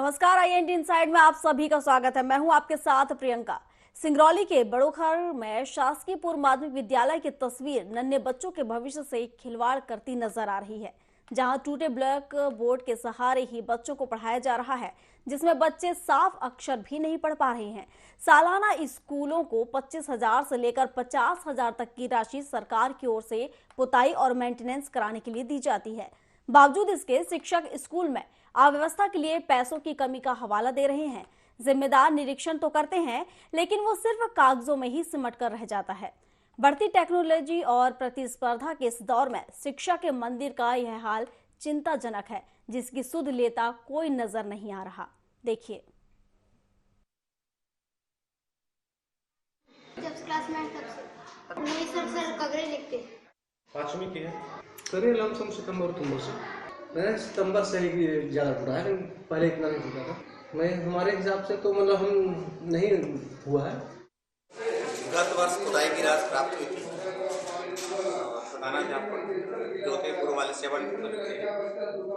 नमस्कार, INT inside में आप सभी का स्वागत है। मैं हूं आपके साथ प्रियंका। सिंगरौली के बड़ोखर में शासकीय पूर्व माध्यमिक विद्यालय की तस्वीर नन्हे बच्चों के भविष्य से खिलवाड़ करती नजर आ रही है, जहां टूटे ब्लैक बोर्ड के सहारे ही बच्चों को पढ़ाया जा रहा है, जिसमें बच्चे साफ अक्षर भी नहीं पढ़ पा रहे हैं। सालाना स्कूलों को 25,000 से लेकर 50,000 तक की राशि सरकार की ओर से पुताई और मेंटेनेंस कराने के लिए दी जाती है। बावजूद इसके शिक्षक स्कूल में अव्यवस्था के लिए पैसों की कमी का हवाला दे रहे हैं। जिम्मेदार निरीक्षण तो करते हैं, लेकिन वो सिर्फ कागजों में ही सिमट कर रह जाता है। बढ़ती टेक्नोलॉजी और प्रतिस्पर्धा के इस दौर में शिक्षा के मंदिर का यह हाल चिंताजनक है, जिसकी सुध लेता कोई नजर नहीं आ रहा। देखिए। जब क्लास में नहीं सर कगरे लिखते हैं। 5वीं की है करे लमसम सितंबर अक्टूबर से। मैंने सितंबर से ही ज़्यादा बुरा है, पहले इतना नहीं होता था। मैं हमारे हिसाब से तो मतलब हम नहीं हुआ है। गत वर्ष खुदाई की राशि प्राप्त हुई थी। जो थे पूर्व वाले 7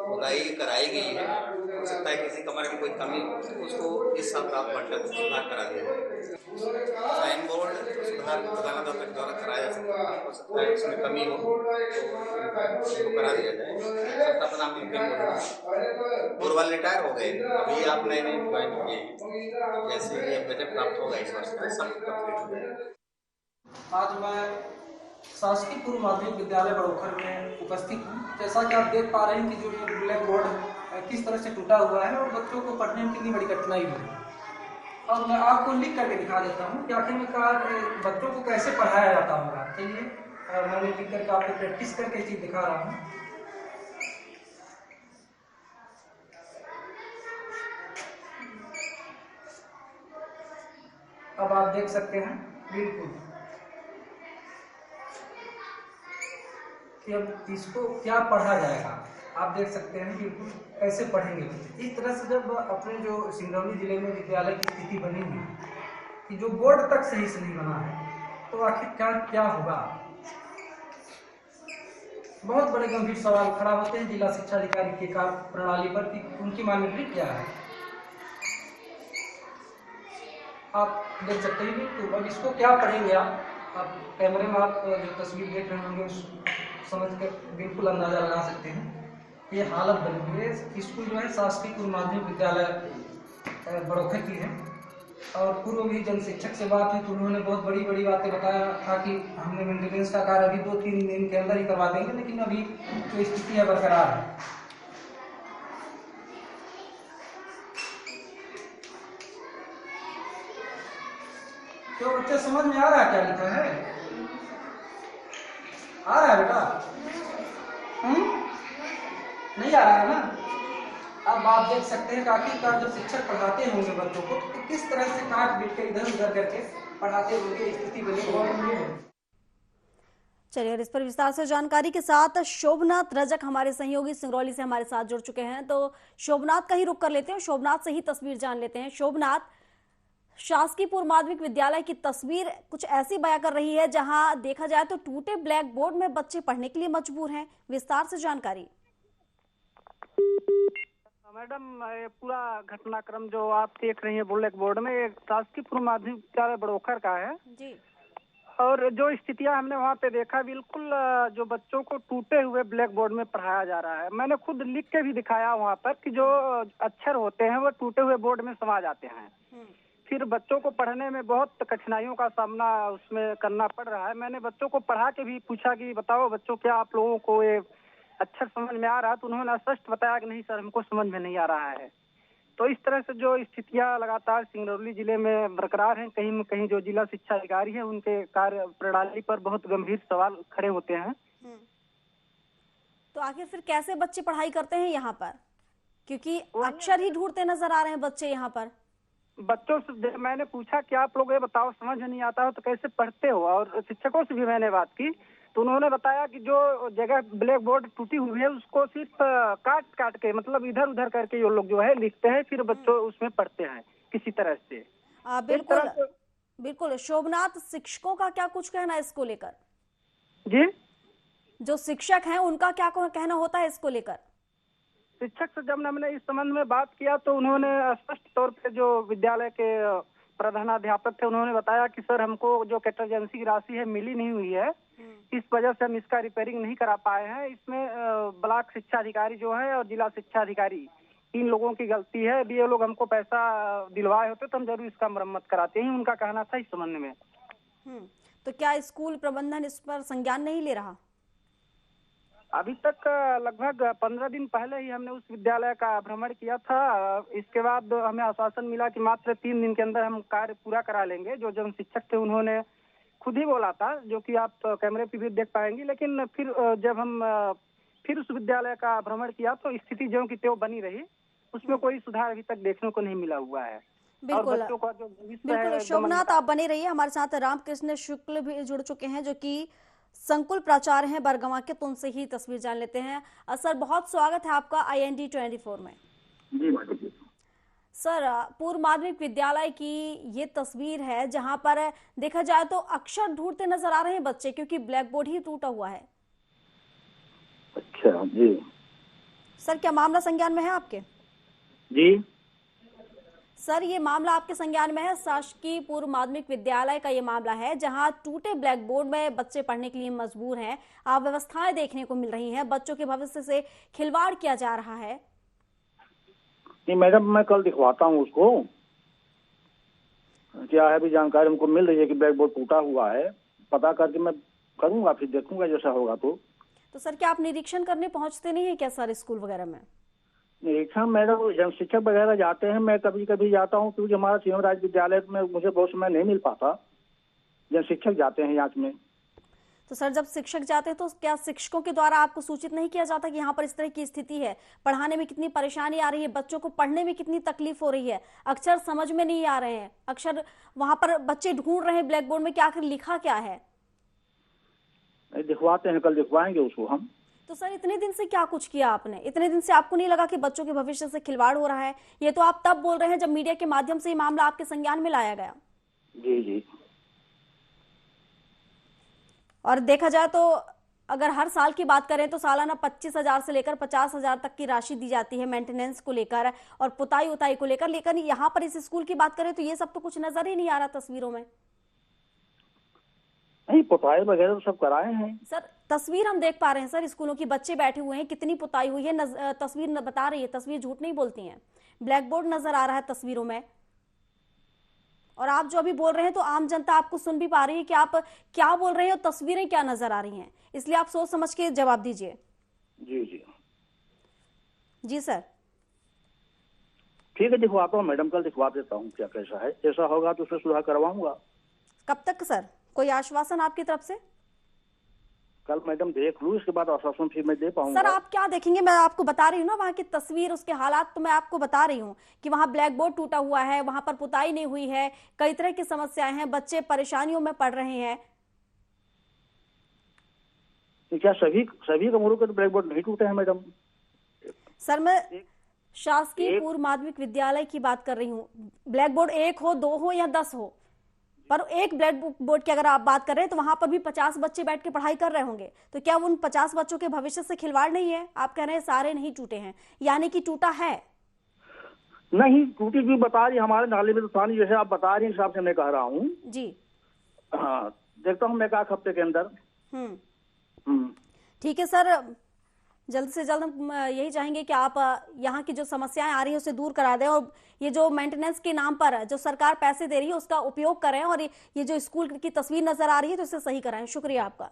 खुदाई कराई गई है। हो सकता है किसी कमरे में कोई कमी उसको इस साल प्राप्त बजट सुधार करा दिया जाए। साइन बोर्ड सुधार द्वारा कराया जा सकता है। हो सकता है इसमें कमी हो तो करा दिया जाए। पूर्व वाले रिटायर हो गए, अभी आप नए ज्वाइन किए। जैसे ये बजट प्राप्त होगा इस वर्ष का सब कंप्लीट हो जाएगा। आज मैं शासकीय पूर्व माध्यमिक विद्यालय बड़ोखर में उपस्थित हूँ। जैसा कि आप देख पा रहे हैं कि जो ये ब्लैक बोर्ड किस तरह से टूटा हुआ है और बच्चों को पढ़ने में कितनी बड़ी कठिनाई हुई है। और मैं आपको लिख करके दिखा देता हूँ कि आखिरकार बच्चों को कैसे पढ़ाया जाता होगा। चलिए मैंने लिख करके आपको प्रैक्टिस करके चीज़ दिखा रहा हूँ। अब आप देख सकते हैं बिल्कुल कि अब इसको क्या पढ़ा जाएगा। आप देख सकते हैं बिल्कुल कैसे पढ़ेंगे। इस तरह से जब अपने जो सिंगरौली जिले में विद्यालय की स्थिति बनी हुई कि जो बोर्ड तक सही से नहीं बना है, तो आखिरकार क्या होगा। बहुत बड़े गंभीर सवाल खड़ा होते हैं जिला शिक्षा अधिकारी के कार्य प्रणाली पर कि उनकी मॉनिटरिंग क्या है। आप देख सकते हैं बिल्कुल। अब इसको क्या पढ़ेंगे आप कैमरे में आप जो तस्वीर देख रहे होंगे उस समझ कर बिल्कुल अंदाजा लगा सकते हैं। ये हालत बनी हुई है। स्कूल जो है शासकीय पूर्व माध्यमिक विद्यालय बड़ोखर की है। और पूर्व भी जन शिक्षक से बात हुई तो उन्होंने बहुत बड़ी बड़ी बातें बताया था कि हमने मेंटेनेंस का कार्य अभी 2-3 दिन के अंदर ही करवा देंगे, लेकिन अभी जो स्थिति है बरकरार है। तो बच्चे समझ में आ रहा है क्या लिखा है? आ रहा है बेटा? नहीं आ रहा है ना? अब आप देख सकते हैं कि आखिरकार जब शिक्षक पढ़ाते होंगे बच्चों को तो किस तरह से काट बीट के इधर उधर करके पढ़ाते होंगे, स्थिति बनी होगी। चलिए, इस पर विस्तार से जानकारी के साथ शोभनाथ रजक हमारे सहयोगी सिंगरौली से हमारे साथ जुड़ चुके हैं। तो शोभनाथ का ही रुख कर लेते हैं, शोभनाथ से ही तस्वीर जान लेते हैं। शोभनाथ, शासकीय पूर्व माध्यमिक विद्यालय की तस्वीर कुछ ऐसी बयां कर रही है जहां देखा जाए तो टूटे ब्लैक बोर्ड में बच्चे पढ़ने के लिए मजबूर हैं। विस्तार से जानकारी। मैडम, पूरा घटनाक्रम जो आप देख रही हैं ब्लैक बोर्ड में शासकीय पूर्व माध्यमिक विद्यालय बड़ोखर का है जी। और जो स्थितियां हमने वहाँ पे देखा, बिल्कुल जो बच्चों को टूटे हुए ब्लैक बोर्ड में पढ़ाया जा रहा है। मैंने खुद लिख के भी दिखाया वहाँ पर कि जो अक्षर होते हैं वो टूटे हुए बोर्ड में समा जाते हैं। फिर बच्चों को पढ़ने में बहुत कठिनाइयों का सामना उसमें करना पड़ रहा है। मैंने बच्चों को पढ़ा के भी पूछा कि बताओ बच्चों, क्या आप लोगों को ये अक्षर समझ में आ रहा है? तो उन्होंने स्पष्ट बताया कि नहीं सर, हमको समझ में नहीं आ रहा है। तो इस तरह से जो स्थितियां लगातार सिंगरौली जिले में बरकरार हैं, कहीं न कहीं जो जिला शिक्षा अधिकारी है उनके कार्य प्रणाली पर बहुत गंभीर सवाल खड़े होते हैं। तो आखिर फिर कैसे बच्चे पढ़ाई करते हैं यहाँ पर, क्योंकि अक्षर ही ढूंढते नजर आ रहे हैं बच्चे यहाँ पर। बच्चों से मैंने पूछा कि आप लोग ये बताओ, समझ में नहीं आता हो तो कैसे पढ़ते हो? और शिक्षकों से भी मैंने बात की तो उन्होंने बताया कि जो जगह ब्लैक बोर्ड टूटी हुई है उसको सिर्फ काट काट के, मतलब इधर उधर करके ये लोग जो है लिखते हैं, फिर बच्चों उसमें पढ़ते हैं किसी तरह से। बिल्कुल बिल्कुल। शोभनाथ, शिक्षकों का क्या कुछ कहना है इसको लेकर? जी, जो शिक्षक हैं उनका क्या कहना होता है इसको लेकर? शिक्षक से जब हमने इस संबंध में बात किया तो उन्होंने स्पष्ट तौर पे जो विद्यालय के प्रधानाध्यापक थे उन्होंने बताया कि सर हमको जो कैटरजेंसी की राशि है मिली नहीं हुई है, इस वजह से हम इसका रिपेयरिंग नहीं करा पाए हैं। इसमें ब्लॉक शिक्षा अधिकारी जो है और जिला शिक्षा अधिकारी इन लोगों की गलती है। यदि ये लोग हमको पैसा दिलवाए होते तो हम जरूर इसका मरम्मत कराते हैं, उनका कहना था इस संबंध में। तो क्या स्कूल प्रबंधन इस पर संज्ञान नहीं ले रहा? अभी तक लगभग 15 दिन पहले ही हमने उस विद्यालय का भ्रमण किया था। इसके बाद हमें आश्वासन मिला कि मात्र 3 दिन के अंदर हम कार्य पूरा करा लेंगे। जो जन शिक्षक थे उन्होंने खुद ही बोला था, जो कि आप कैमरे पे भी देख पाएंगे। लेकिन फिर जब हम फिर उस विद्यालय का भ्रमण किया तो स्थिति ज्यों की त्यों बनी रही, उसमें कोई सुधार अभी तक देखने को नहीं मिला हुआ है। बिल्कुल, और बच्चों का जो भविष्य बिल्कुल है, शोभनाथ आप बने रहिए। हमारे साथ रामकृष्ण शुक्ल भी जुड़ चुके हैं जो कि संकुल प्राचार्य हैं बरगवां के, तो उनसे ही तस्वीर जान लेते हैं। सर बहुत स्वागत है आपका IND 24 में। जी मैडम जी। सर पूर्व माध्यमिक विद्यालय की ये तस्वीर है जहां पर देखा जाए तो अक्षर ढूंढते नजर आ रहे हैं बच्चे, क्योंकि ब्लैक बोर्ड ही टूटा हुआ है। अच्छा जी। सर क्या मामला संज्ञान में है आपके? जी सर ये मामला आपके संज्ञान में है? शासकीय पूर्व माध्यमिक विद्यालय का ये मामला है जहां टूटे ब्लैक बोर्ड में बच्चे पढ़ने के लिए मजबूर हैं, अव्यवस्थाएं देखने को मिल रही हैं, बच्चों के भविष्य से खिलवाड़ किया जा रहा है। नहीं मैडम, मैं कल दिखवाता हूँ उसको। क्या है भी जानकारी हमको मिल रही है कि ब्लैक बोर्ड टूटा हुआ है, पता करके मैं करूंगा, फिर देखूंगा जैसा होगा। तो सर क्या आप निरीक्षण करने पहुंचते नहीं है क्या सर स्कूल वगैरह में? निरीक्षण मैडम जन शिक्षक वगैरह जाते हैं, मैं कभी कभी जाता हूँ क्योंकि हमारा सीएम राज्य विद्यालय में मुझे बहुत समय नहीं मिल पाता। जन शिक्षक जाते हैं जांच में। तो सर जब शिक्षक जाते हैं तो क्या शिक्षकों के द्वारा आपको सूचित नहीं किया जाता कि यहाँ पर इस तरह की स्थिति है, पढ़ाने में कितनी परेशानी आ रही है, बच्चों को पढ़ने में कितनी तकलीफ हो रही है, अक्षर समझ में नहीं आ रहे हैं, अक्षर वहां पर बच्चे ढूंढ रहे हैं ब्लैक बोर्ड में कि आखिर लिखा क्या है? दिखवाते हैं, कल दिखवाएंगे उसको हम। तो सर इतने दिन से क्या कुछ किया आपने? इतने दिन से आपको नहीं लगा कि बच्चों के भविष्य से खिलवाड़ हो रहा है? ये तो आप तब बोल रहे हैं जब मीडिया के माध्यम से ये मामला आपके संज्ञान में लाया गया। जी जी। और देखा जाए तो अगर हर साल की बात करें तो सालाना 25,000 से लेकर 50,000 तक की राशि दी जाती है मेंटेनेंस को लेकर और पुताई उताई को लेकर, लेकिन यहाँ पर इस स्कूल की बात करें तो ये सब तो कुछ नजर ही नहीं आ रहा तस्वीरों में। नहीं, पुताई वगैरह तो सब कराए हैं सर। तस्वीर हम देख पा रहे हैं सर, स्कूलों की बच्चे बैठे हुए हैं, कितनी पुताई हुई है, तस्वीर बता रही है, तस्वीर झूठ नहीं बोलती है। ब्लैक बोर्ड नजर आ रहा है तस्वीरों में, और आप जो अभी बोल रहे हैं तो आम जनता आपको सुन भी पा रही है कि आप क्या बोल रहे हैं और तस्वीरें क्या नजर आ रही हैं, इसलिए आप सोच समझ के जवाब दीजिए। जी जी जी सर। ठीक है, दिखवाता हूँ मैडम, कल दिखवा देता हूँ क्या कैसा है, जैसा होगा तो उसमें सुधार करवाऊंगा। कब तक सर, कोई आश्वासन आपकी तरफ से? कल मैडम देख लूँ, इसके बाद आश्वासन फिर मैं दे पाऊंगा। सर आप क्या देखेंगे, मैं आपको बता रही हूँ ना वहाँ की तस्वीर, उसके हालात तो मैं आपको बता रही हूँ कि वहाँ ब्लैक बोर्ड टूटा हुआ है, वहाँ पर पुताई नहीं हुई है, कई तरह की समस्याएं हैं, बच्चे परेशानियों में पड़ रहे हैं। क्या सभी कमरों के तो ब्लैक बोर्ड नहीं टूटे हैं मैडम? सर मैं शासकीय पूर्व माध्यमिक विद्यालय की बात कर रही हूँ। ब्लैक बोर्ड 1 हो, 2 हो या 10 हो, पर एक ब्लैक बोर्ड की अगर आप बात कर रहे हैं तो वहां पर भी 50 बच्चे बैठ के पढ़ाई कर रहे होंगे, तो क्या उन 50 बच्चों के भविष्य से खिलवाड़ नहीं है? आप कह रहे हैं सारे नहीं टूटे हैं, यानी कि टूटा है। नहीं, टूटी भी बता रही, हमारे नाले में तो था नहीं, जैसे आप बता रही हिसाब से मैं कह रहा हूँ जी। हाँ, देखता हूँ मैं एक हफ्ते के अंदर। ठीक है सर, जल्द से जल्द हम यही चाहेंगे कि आप यहाँ की जो समस्याएं आ रही है उसे दूर करा दें, और ये जो मेंटेनेंस के नाम पर जो सरकार पैसे दे रही है उसका उपयोग करें, और ये जो स्कूल की तस्वीर नजर आ रही है तो इसे सही कराएं। शुक्रिया आपका।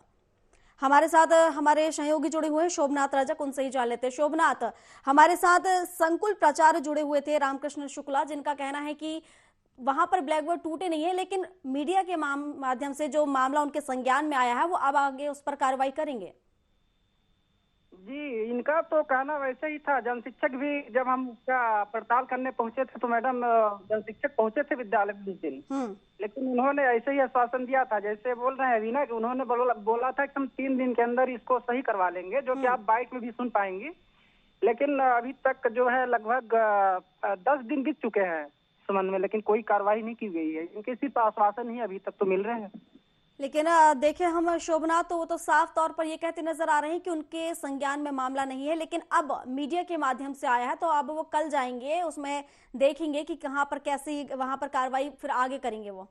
हमारे साथ हमारे सहयोगी जुड़े हुए हैं शोभनाथ रजक, उनसे ही जान लेते हैं। शोभनाथ, हमारे साथ संकुल प्राचार्य जुड़े हुए थे रामकृष्ण शुक्ला, जिनका कहना है कि वहां पर ब्लैक बोर्ड टूटे नहीं है, लेकिन मीडिया के माध्यम से जो मामला उनके संज्ञान में आया है वो अब आगे उस पर कार्रवाई करेंगे। जी, इनका तो कहना वैसे ही था। जन शिक्षक भी जब हम क्या पड़ताल करने पहुंचे थे तो मैडम जन शिक्षक पहुंचे थे विद्यालय में उस दिन, लेकिन उन्होंने ऐसे ही आश्वासन दिया था जैसे बोल रहे हैं अभी ना, कि उन्होंने बोला था कि हम 3 दिन के अंदर इसको सही करवा लेंगे, जो कि आप बाइट में भी सुन पाएंगे। लेकिन अभी तक जो है लगभग 10 दिन बीत चुके हैं संबंध में, लेकिन कोई कार्रवाई नहीं की गई है। इनके सिर्फ आश्वासन ही अभी तक तो मिल रहे हैं। लेकिन देखें हम शोभना, तो वो तो साफ तौर पर ये कहते नजर आ रहे हैं कि उनके संज्ञान में मामला नहीं है, लेकिन अब मीडिया के माध्यम से आया है तो अब वो कल जाएंगे, उसमें देखेंगे कि कहाँ पर कैसी वहां पर कार्रवाई फिर आगे करेंगे वो।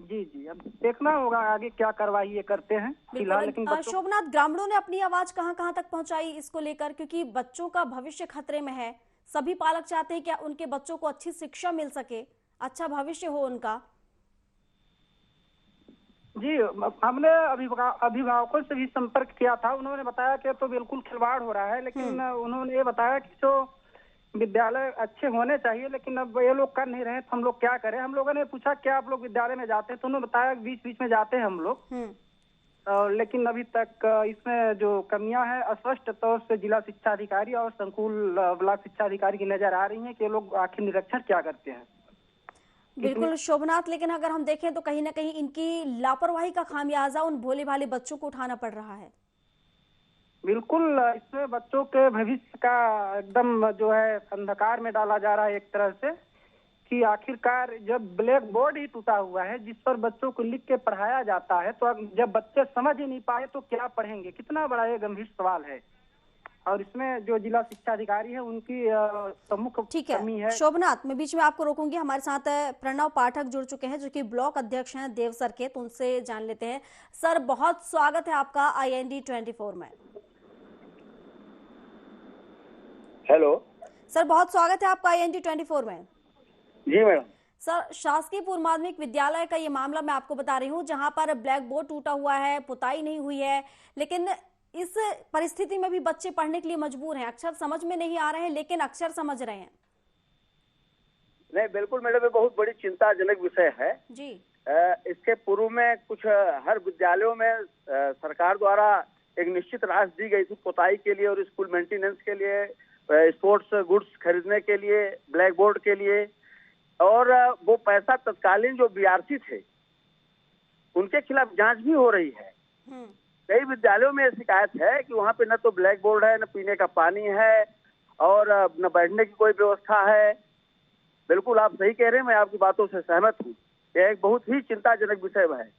जी जी, अब देखना होगा आगे क्या कार्रवाई ये करते हैं फिलहाल। लेकिन बिल्कुल शोभनाथ, ग्रामीणों ने अपनी आवाज कहाँ कहाँ तक पहुंचाई इसको लेकर, क्योंकि बच्चों का भविष्य खतरे में है। सभी पालक चाहते हैं कि उनके बच्चों को अच्छी शिक्षा मिल सके, अच्छा भविष्य हो उनका। जी, हमने अभिभावकों से भी संपर्क किया था। उन्होंने बताया कि तो बिल्कुल खिलवाड़ हो रहा है, लेकिन उन्होंने ये बताया कि जो विद्यालय अच्छे होने चाहिए, लेकिन अब ये लोग कर नहीं रहे तो हम लोग क्या करें। हम लोगों ने पूछा क्या आप लोग विद्यालय में जाते हैं, तो उन्होंने बताया बीच बीच में जाते हैं हम लोग, लेकिन अभी तक इसमें जो कमियां हैं स्पष्ट तौर से जिला शिक्षा अधिकारी और संकुल ब्लॉक शिक्षा अधिकारी की नजर आ रही हैं कि ये लोग आखिर निरीक्षण क्या करते हैं। बिल्कुल शोभनाथ, लेकिन अगर हम देखें तो कहीं ना कहीं इनकी लापरवाही का खामियाजा उन भोले भाले बच्चों को उठाना पड़ रहा है। बिल्कुल, इसमें बच्चों के भविष्य का एकदम जो है अंधकार में डाला जा रहा है एक तरह से, कि आखिरकार जब ब्लैक बोर्ड ही टूटा हुआ है जिस पर बच्चों को लिख के पढ़ाया जाता है, तो जब बच्चे समझ ही नहीं पाए तो क्या पढ़ेंगे। कितना बड़ा ये गंभीर सवाल है, और इसमें जो जिला शिक्षा अधिकारी है उनकी प्रमुख कमी है। शोभनाथ, मैं बीच में आपको रोकूंगी। हमारे साथ प्रणव पाठक जुड़ चुके हैं जो कि ब्लॉक अध्यक्ष हैं देवसर के, तो उनसे जान लेते हैं। सर, बहुत स्वागत है आपका IND 24 में। हेलो सर, बहुत स्वागत है आपका IND 24 में। जी मैडम। सर, शासकीय पूर्व माध्यमिक विद्यालय का ये मामला मैं आपको बता रही हूँ, जहां पर ब्लैक बोर्ड टूटा हुआ है, पुताई नहीं हुई है, लेकिन इस परिस्थिति में भी बच्चे पढ़ने के लिए मजबूर हैं। अक्षर समझ में नहीं आ रहे हैं, लेकिन अक्षर समझ रहे हैं। नहीं, बिल्कुल मैडम, ये बहुत बड़ी चिंताजनक विषय है जी। इसके पूर्व में कुछ हर विद्यालयों में सरकार द्वारा एक निश्चित राशि दी गई थी पुताई के लिए और स्कूल मेंटेनेंस के लिए, स्पोर्ट्स गुड्स खरीदने के लिए, ब्लैक बोर्ड के लिए, और वो पैसा तत्कालीन जो BRC थे उनके खिलाफ जांच भी हो रही है। कई विद्यालयों में शिकायत है कि वहाँ पे न तो ब्लैक बोर्ड है, न पीने का पानी है, और न बैठने की कोई व्यवस्था है। बिल्कुल आप सही कह रहे हैं, मैं आपकी बातों से सहमत हूँ। यह एक बहुत ही चिंताजनक विषय है।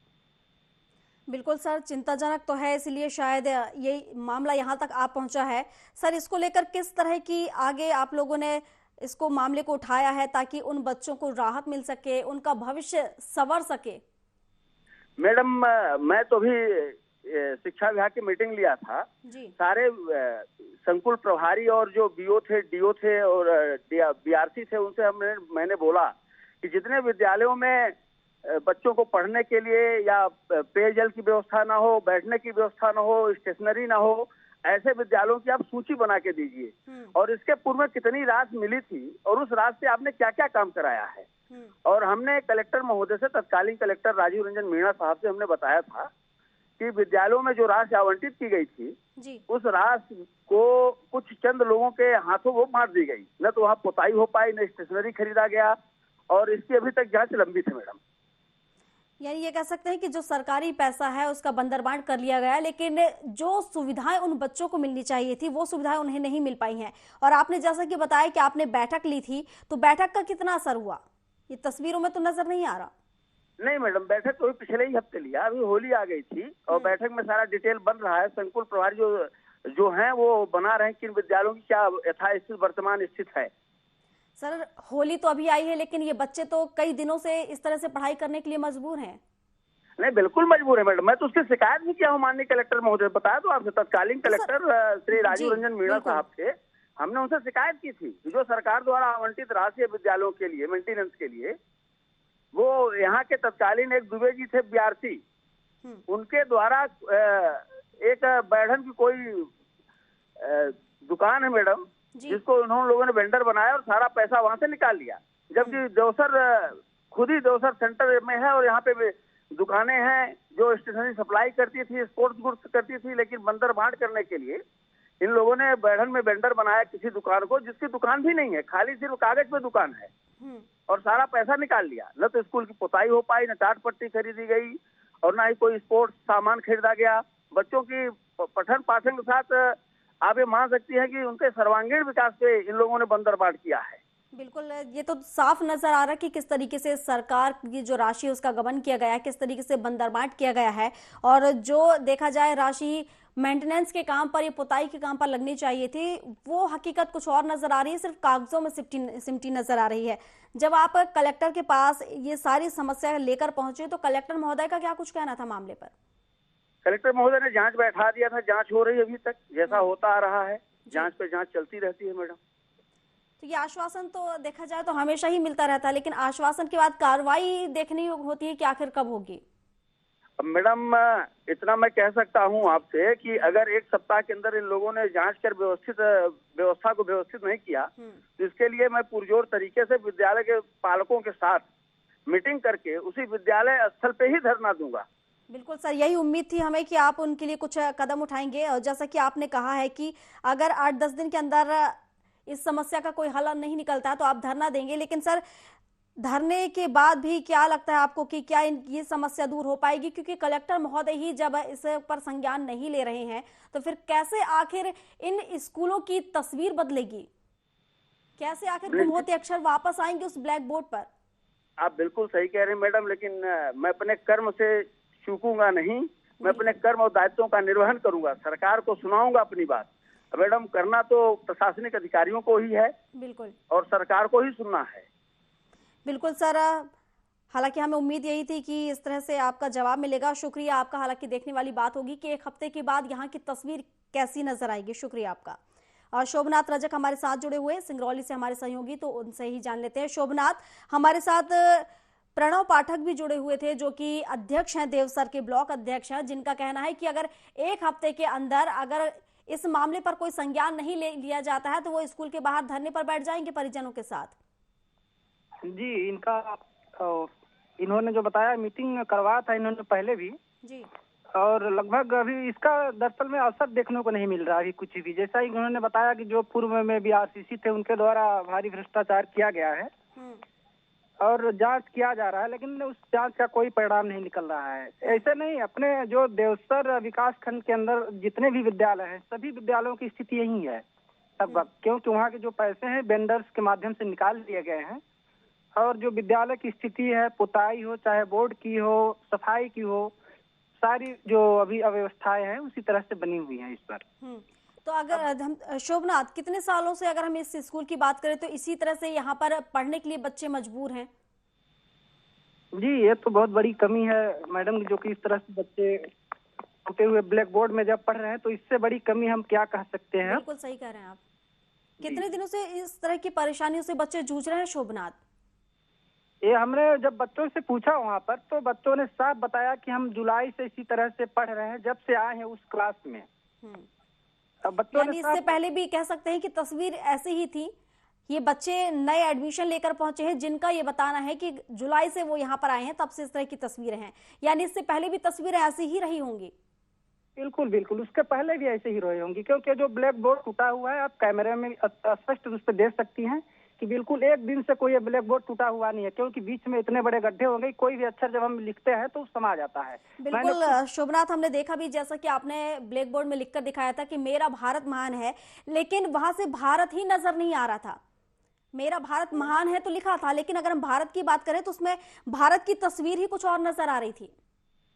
बिल्कुल सर, चिंताजनक तो है, इसलिए शायद ये मामला यहाँ तक आ पहुंचा है। सर, इसको लेकर किस तरह की आगे आप लोगों ने इसको मामले को उठाया है ताकि उन बच्चों को राहत मिल सके, उनका भविष्य संवर सके? मैडम, मैं तो भी शिक्षा विभाग की मीटिंग लिया था जी। सारे संकुल प्रभारी और जो BO थे, DO थे और BRC थे, उनसे मैंने बोला कि जितने विद्यालयों में बच्चों को पढ़ने के लिए या पेयजल की व्यवस्था ना हो, बैठने की व्यवस्था ना हो, स्टेशनरी ना हो, ऐसे विद्यालयों की आप सूची बना के दीजिए, और इसके पूर्व में कितनी राशि मिली थी और उस राशि से आपने क्या क्या काम कराया है। और हमने कलेक्टर महोदय से, तत्कालीन कलेक्टर राजीव रंजन मीणा साहब से हमने बताया था कि विद्यालयों में जो राशि आवंटित की गई थी जी। उस राशि को कुछ चंद लोगों के हाथों वो बांट दी गई, न तो वहाँ पुताई हो पाई, न स्टेशनरी खरीदा गया, और इसकी अभी तक जांच लंबित है मैडम। यानी ये कह सकते हैं कि जो सरकारी पैसा है उसका बंदरबांट कर लिया गया, लेकिन जो सुविधाएं उन बच्चों को मिलनी चाहिए थी वो सुविधाएं उन्हें नहीं मिल पाई हैं। और आपने जैसा कि बताया कि आपने बैठक ली थी, तो बैठक का कितना असर हुआ, ये तस्वीरों में तो नजर नहीं आ रहा। नहीं मैडम, बैठक तो पिछले ही हफ्ते लिया, अभी होली आ गई थी, और बैठक में सारा डिटेल बन रहा है। संकुल प्रभारी जो हैं वो बना रहे हैं किन विद्यालयों की क्या यथास्थिति वर्तमान स्थित है। सर, होली तो अभी आई है, लेकिन ये बच्चे तो कई दिनों से इस तरह से पढ़ाई करने के लिए मजबूर हैं। नहीं, बिल्कुल मजबूर है मैडम। मैं तो उसकी शिकायत भी किया हूँ माननीय कलेक्टर महोदय, बताया तो आपसे, तत्कालीन कलेक्टर श्री राजीव रंजन मीणा साहब थे। हमने उनसे शिकायत की थी कि जो सरकार द्वारा आवंटित राशि विद्यालयों के लिए मेंटेनेंस के लिए, वो यहाँ के तत्कालीन एक दुबे जी थे BRC, उनके द्वारा एक बैठन की कोई दुकान है मैडम, जिसको उन्होंने लोगों ने वेंडर बनाया और सारा पैसा वहां से निकाल लिया, जबकि देवसर खुद ही देवसर सेंटर में है और यहाँ पे दुकानें हैं जो स्टेशनरी सप्लाई करती थी, स्पोर्ट्स गुड्स करती थी, लेकिन बंदर बांट करने के लिए इन लोगों ने बैठन में वेंडर बनाया किसी दुकान को, जिसकी दुकान भी नहीं है, खाली सिर्फ कागज पे दुकान है, और सारा पैसा निकाल लिया। न तो स्कूल की पुताई हो पाई, न टाट पट्टी खरीदी गई, और ना ही कोई स्पोर्ट्स सामान खरीदा गया। बच्चों की पठन पाठन के साथ आप ये मान सकती हैं कि उनके सर्वांगीण विकास पे इन लोगों ने बंदरबांट किया है। बिल्कुल, ये तो साफ नजर आ रहा है कि किस तरीके से सरकार की जो राशि है उसका गबन किया गया है, किस तरीके से बंदरबाट किया गया है। और जो देखा जाए राशि मेंटेनेंस के काम पर या पुताई के काम पर लगनी चाहिए थी, वो हकीकत कुछ और नजर आ रही है, सिर्फ कागजों में सिमटी नजर आ रही है। जब आप कलेक्टर के पास ये सारी समस्या लेकर पहुंचे तो कलेक्टर महोदय का क्या कुछ कहना था मामले पर? कलेक्टर महोदय ने जांच बैठा दिया था, जांच हो रही है अभी तक, जैसा होता आ रहा है जांच पे जांच चलती रहती है मैडम। तो ये आश्वासन तो देखा जाए तो हमेशा ही मिलता रहता है, लेकिन आश्वासन के बाद कार्रवाई देखनी होती है कि आखिर कब होगी। अब मैडम इतना मैं कह सकता हूं आपसे कि अगर एक सप्ताह के अंदर इन लोगों ने जांच कर व्यवस्था को व्यवस्थित नहीं किया तो इसके लिए मैं पुरजोर तरीके से विद्यालय के पालकों के साथ मीटिंग करके उसी विद्यालय स्थल पे ही धरना दूंगा। बिल्कुल सर, यही उम्मीद थी हमें कि आप उनके लिए कुछ कदम उठाएंगे। और जैसा कि आपने कहा है कि अगर 8-10 दिन के अंदर इस समस्या का कोई हल नहीं निकलता है तो आप धरना देंगे, लेकिन सर धरने के बाद भी क्या लगता है आपको कि क्या ये समस्या दूर हो पाएगी? क्योंकि कलेक्टर महोदय ही जब इस पर संज्ञान नहीं ले रहे हैं तो फिर कैसे आखिर इन स्कूलों की तस्वीर बदलेगी? कैसे आखिर गुम होते अक्षर वापस आएंगे उस ब्लैक बोर्ड पर? आप बिल्कुल सही कह रहे हैं मैडम, लेकिन मैं अपने कर्म से चूकूंगा नहीं। मैं अपने कर्म और दायित्वों का निर्वहन करूंगा, सरकार को सुनाऊंगा अपनी बात। मैडम करना तो प्रशासनिक अधिकारियों को ही है, बिल्कुल, और सरकार को ही सुनना है। बिल्कुल सर, हालांकि हमें उम्मीद यही थी कि इस तरह से आपका जवाब मिलेगा। शुक्रिया आपका। हालांकि देखने वाली बात होगी कि 1 हफ्ते के बाद यहाँ की तस्वीर कैसी नजर आएगी। शुक्रिया आपका। और शोभनाथ रजक हमारे साथ जुड़े हुए सिंगरौली से हमारे सहयोगी, तो उनसे ही जान लेते हैं। शोभनाथ, हमारे साथ प्रणव पाठक भी जुड़े हुए थे जो कि अध्यक्ष हैं, देवसर के ब्लॉक अध्यक्ष हैं, जिनका कहना है कि अगर 1 हफ्ते के अंदर अगर इस मामले पर कोई संज्ञान नहीं लिया जाता है तो वो स्कूल के बाहर धरने पर बैठ जाएंगे परिजनों के साथ। जी, इन्होंने जो बताया, मीटिंग करवाया था इन्होंने पहले भी जी, और लगभग अभी इसका दरअसल में असर देखने को नहीं मिल रहा अभी कुछ भी। जैसा ही उन्होंने बताया कि जो पूर्व में भी आरसीसी थे उनके द्वारा भारी भ्रष्टाचार किया गया है और जांच किया जा रहा है, लेकिन उस जांच का कोई परिणाम नहीं निकल रहा है। ऐसे नहीं, अपने जो देवसर विकास खंड के अंदर जितने भी विद्यालय हैं सभी विद्यालयों की स्थिति यही है लगभग, क्योंकि वहाँ के जो पैसे हैं वेंडर्स के माध्यम से निकाल लिए गए हैं और जो विद्यालय की स्थिति है, पुताई हो चाहे बोर्ड की हो, सफाई की हो, सारी जो अभी अव्यवस्थाएं हैं उसी तरह से बनी हुई हैं इस पर। तो अगर हम शोभनाथ, कितने सालों से अगर हम इस स्कूल की बात करें तो इसी तरह से यहाँ पर पढ़ने के लिए बच्चे मजबूर हैं? जी, ये तो बहुत बड़ी कमी है मैडम, जो कि इस तरह से बच्चे टूटे हुए ब्लैक बोर्ड में जब पढ़ रहे हैं तो इससे बड़ी कमी हम क्या कह सकते हैं। बिल्कुल सही कह रहे हैं आप। कितने दिनों से इस तरह की परेशानियों से बच्चे जूझ रहे हैं शोभनाथ? ये हमने जब बच्चों से पूछा वहाँ पर तो बच्चों ने साफ बताया कि हम जुलाई से इसी तरह से पढ़ रहे हैं जब से आए हैं उस क्लास में। अब बच्चों ने इससे पहले भी कह सकते हैं कि तस्वीर ऐसी ही थी। ये बच्चे नए एडमिशन लेकर पहुंचे हैं जिनका ये बताना है कि जुलाई से वो यहाँ पर आए हैं, तब से इस तरह की तस्वीरें हैं। यानी इससे पहले भी तस्वीरें ऐसी ही रही होंगी। बिल्कुल बिल्कुल, उसके पहले भी ऐसे ही रही होंगी, क्योंकि जो ब्लैक बोर्ड टूटा हुआ है आप कैमरे में स्पष्ट रूप से देख सकती हैं कि बिल्कुल एक दिन से कोई ब्लैक बोर्ड टूटा हुआ नहीं है, क्योंकि बीच में इतने बड़े गड्ढे होंगे, कोई भी अक्षर जब हम लिखते हैं तो समा जाता है। बिल्कुल शोभनाथ, हमने देखा भी, जैसा कि आपने ब्लैक बोर्ड में लिखकर दिखाया था कि मेरा भारत महान है, लेकिन वहां से भारत ही नजर नहीं आ रहा था। मेरा भारत महान है तो लिखा था, लेकिन अगर हम भारत की बात करें तो उसमें भारत की तस्वीर ही कुछ और नजर आ रही थी।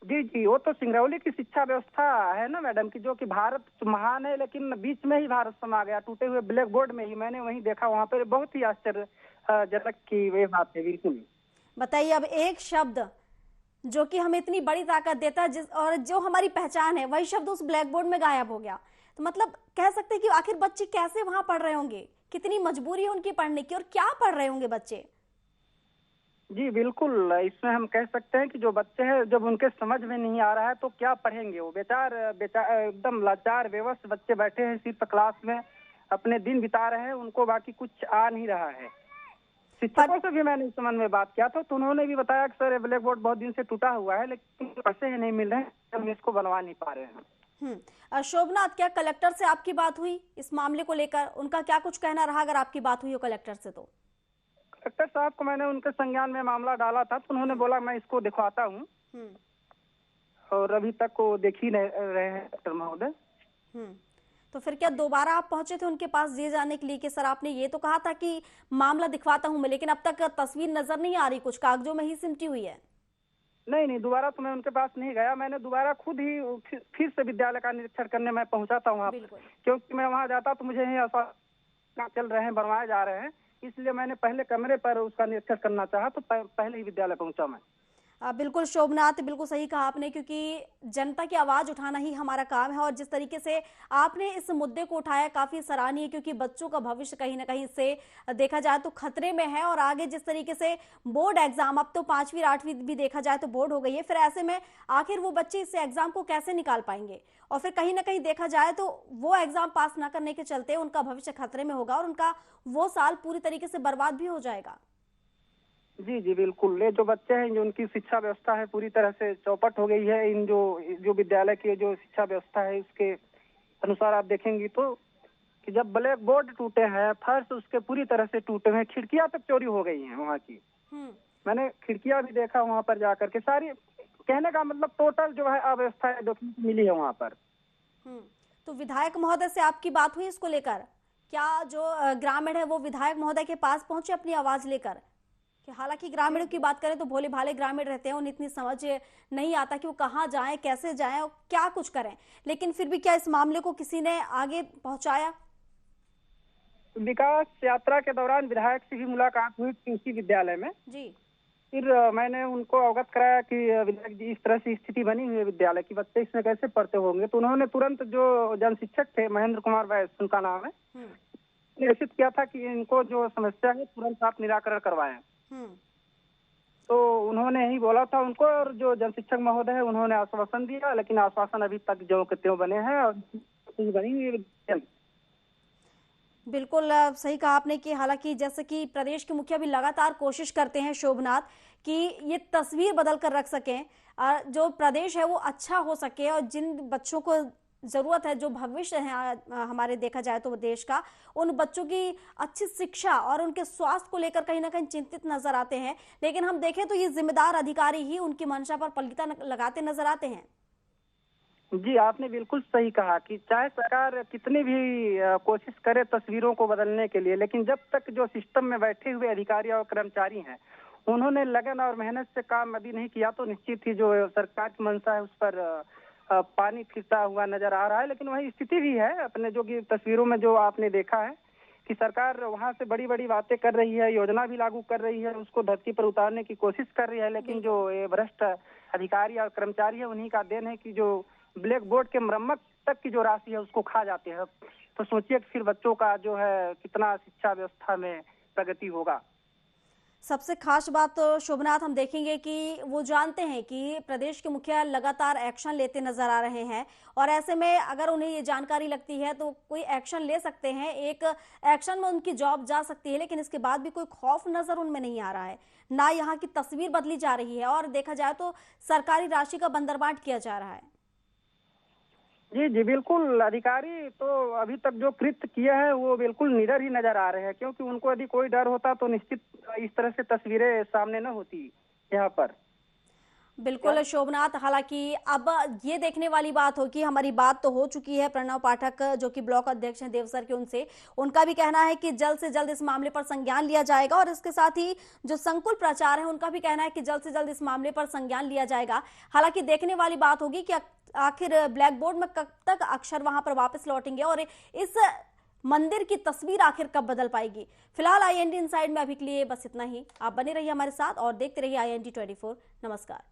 जी जी, वो तो सिंगरौली की शिक्षा व्यवस्था है ना मैडम, की जो कि भारत महान है लेकिन बीच में ही भारत समा गया टूटे हुए ब्लैक बोर्ड में ही। मैंने वहीं देखा, वहाँ पर बहुत ही आश्चर्यजनक की वे बात है। बिल्कुल बताइए, अब एक शब्द जो कि हमें इतनी बड़ी ताकत देता है और जो हमारी पहचान है, वही शब्द उस ब्लैक बोर्ड में गायब हो गया। तो मतलब कह सकते हैं कि आखिर बच्चे कैसे वहां पढ़ रहे होंगे, कितनी मजबूरी है उनकी पढ़ने की, और क्या पढ़ रहे होंगे बच्चे। जी बिल्कुल, इसमें हम कह सकते हैं कि जो बच्चे हैं जब उनके समझ में नहीं आ रहा है तो क्या पढ़ेंगे वो। बेचार एकदम लाचार बेवस बच्चे बैठे हैं सिर्फ क्लास में, अपने दिन बिता रहे हैं, उनको बाकी कुछ आ नहीं रहा है। शिक्षकों से भी मैंने इस संबंध में बात किया था तो उन्होंने भी बताया कि सर ब्लैक बोर्ड बहुत दिन से टूटा हुआ है लेकिन पैसे ही नहीं मिल रहे हैं, हम इसको बनवा नहीं पा रहे हैं। शोभनाथ, क्या कलेक्टर से आपकी बात हुई इस मामले को लेकर? उनका क्या कुछ कहना रहा अगर आपकी बात हुई हो कलेक्टर से? तो कलेक्टर साहब को मैंने उनके संज्ञान में मामला डाला था तो उन्होंने बोला मैं इसको दिखवाता हूँ, और अभी तक वो देख ही नहीं रहे हैं कलेक्टर महोदय। तो फिर क्या दोबारा आप पहुंचे थे उनके पास ये जानने के लिए कि सर आपने ये तो कहा था कि मामला दिखवाता हूं मैं, लेकिन अब तक तस्वीर नजर नहीं आ रही, कुछ कागजों में ही सिमटी हुई है? नहीं, दोबारा तो मैं उनके पास नहीं गया। मैंने दोबारा खुद ही फिर से विद्यालय का निरीक्षण करने मैं पहुंचा था वहाँ, क्योंकि मैं वहाँ जाता तो मुझे यही आश्वासन चल रहे हैं, बनवाए जा रहे हैं, इसलिए मैंने पहले कमरे पर उसका निरीक्षण करना चाहा, तो पहले ही विद्यालय पहुंचा मैं। बिल्कुल शोभनाथ, बिल्कुल सही कहा आपने, क्योंकि जनता की आवाज उठाना ही हमारा काम है। और जिस तरीके से आपने इस मुद्दे को उठाया काफी सराहनीय, क्योंकि बच्चों का भविष्य कहीं ना कहीं इससे देखा जाए तो खतरे में है। और आगे जिस तरीके से बोर्ड एग्जाम, अब तो 5वीं 8वीं भी देखा जाए तो बोर्ड हो गई है, फिर ऐसे में आखिर वो बच्चे इस एग्जाम को कैसे निकाल पाएंगे? और फिर कहीं ना कहीं देखा जाए तो वो एग्जाम पास ना करने के चलते उनका भविष्य खतरे में होगा और उनका वो साल पूरी तरीके से बर्बाद भी हो जाएगा। जी बिल्कुल। ये जो बच्चे हैं, जो उनकी शिक्षा व्यवस्था है पूरी तरह से चौपट हो गई है। इन जो विद्यालय की जो शिक्षा व्यवस्था है उसके अनुसार आप देखेंगी तो कि जब ब्लैक बोर्ड टूटे हैं, फर्श उसके पूरी तरह से टूटे हैं, खिड़कियां तक चोरी हो गई हैं वहाँ की। मैंने खिड़कियां भी देखा वहाँ पर जाकर के, सारी, कहने का मतलब टोटल जो है अव्यवस्था देखने को मिली है वहाँ पर। तो विधायक महोदय से आपकी बात हुई इसको लेकर? क्या जो ग्रामीण है वो विधायक महोदय के पास पहुंचे अपनी आवाज लेकर? कि हालांकि ग्रामीणों की बात करें तो भोले भाले ग्रामीण रहते हैं, उन्हें इतनी समझ नहीं आता कि वो कहाँ जाएं, कैसे जाएं और क्या कुछ करें, लेकिन फिर भी क्या इस मामले को किसी ने आगे पहुंचाया? विकास यात्रा के दौरान विधायक से भी मुलाकात हुई थी उसी विद्यालय में जी। फिर मैंने उनको अवगत कराया कि विधायक जी इस तरह से स्थिति बनी हुई है विद्यालय की, बच्चे इसमें कैसे पढ़ते होंगे। तो उन्होंने तुरंत, जो जन शिक्षक थे महेंद्र कुमार वैस उनका नाम है, निर्देशित किया था कि इनको जो समस्या है तुरंत आप निराकरण करवाएं। तो उन्होंने ही बोला था उनको, और जो जन शिक्षक महोदय है उन्होंने आश्वासन दिया, लेकिन आश्वासन अभी तक जो के त्यों बने हैं और बनी हुई। बिल्कुल सही कहा आपने कि हालांकि जैसे कि प्रदेश के मुखिया भी लगातार कोशिश करते हैं शोभनाथ कि ये तस्वीर बदल कर रख सकें, जो प्रदेश है वो अच्छा हो सके और जिन बच्चों को जरूरत है, जो भविष्य है हमारे देखा जाए तो देश का, उन बच्चों की अच्छी शिक्षा और उनके स्वास्थ्य को लेकर कहीं ना कहीं चिंतित नजर आते हैं। लेकिन हम देखें तो ये जिम्मेदार अधिकारी ही उनकी मंशा पर पलीता लगाते नजर आते हैं। जी, आपने बिल्कुल सही कहा कि चाहे सरकार कितनी भी कोशिश करे तस्वीरों को बदलने के लिए, लेकिन जब तक जो सिस्टम में बैठे हुए अधिकारी और कर्मचारी हैं उन्होंने लगन और मेहनत से काम अभी नहीं किया, तो निश्चित ही जो सरकार की मंशा है उस पर पानी फिरता हुआ नजर आ रहा है। लेकिन वही स्थिति भी है अपने जो कि तस्वीरों में जो आपने देखा है कि सरकार वहां से बड़ी बड़ी बातें कर रही है, योजना भी लागू कर रही है, उसको धरती पर उतारने की कोशिश कर रही है, लेकिन जो ये भ्रष्ट अधिकारी और कर्मचारी है उन्हीं का देन है कि जो ब्लैक बोर्ड के मरम्मत तक की जो राशि है उसको खा जाते हैं। तो सोचिए कि फिर बच्चों का जो है कितना शिक्षा व्यवस्था में प्रगति होगा। सबसे खास बात तो शोभनाथ हम देखेंगे कि वो जानते हैं कि प्रदेश के मुखिया लगातार एक्शन लेते नजर आ रहे हैं, और ऐसे में अगर उन्हें ये जानकारी लगती है तो कोई एक्शन ले सकते हैं, एक एक्शन में उनकी जॉब जा सकती है, लेकिन इसके बाद भी कोई खौफ नजर उनमें नहीं आ रहा है, ना यहाँ की तस्वीर बदली जा रही है और देखा जाए तो सरकारी राशि का बंदरबाट किया जा रहा है। जी बिल्कुल। अधिकारी तो अभी तक जो कृत्य किए हैं वो बिल्कुल निडर ही नजर आ रहे हैं, क्योंकि उनको यदि कोई डर होता तो निश्चित इस तरह से तस्वीरें सामने न होती यहाँ पर। बिल्कुल शोभनाथ, हालांकि अब ये देखने वाली बात हो कि हमारी बात तो हो चुकी है प्रणव पाठक जो कि ब्लॉक अध्यक्ष हैं देवसर के, उनसे उनका भी कहना है कि जल्द से जल्द इस मामले पर संज्ञान लिया जाएगा, और इसके साथ ही जो संकुल प्राचार्य है उनका भी कहना है कि जल्द से जल्द इस मामले पर संज्ञान लिया जाएगा। हालांकि देखने वाली बात होगी कि आखिर ब्लैक बोर्ड में कब तक अक्षर वहां पर वापस लौटेंगे और इस मंदिर की तस्वीर आखिर कब बदल पाएगी। फिलहाल IND इनसाइड में अभी के लिए बस इतना ही। आप बने रहिए हमारे साथ और देखते रहिए IND 24। नमस्कार।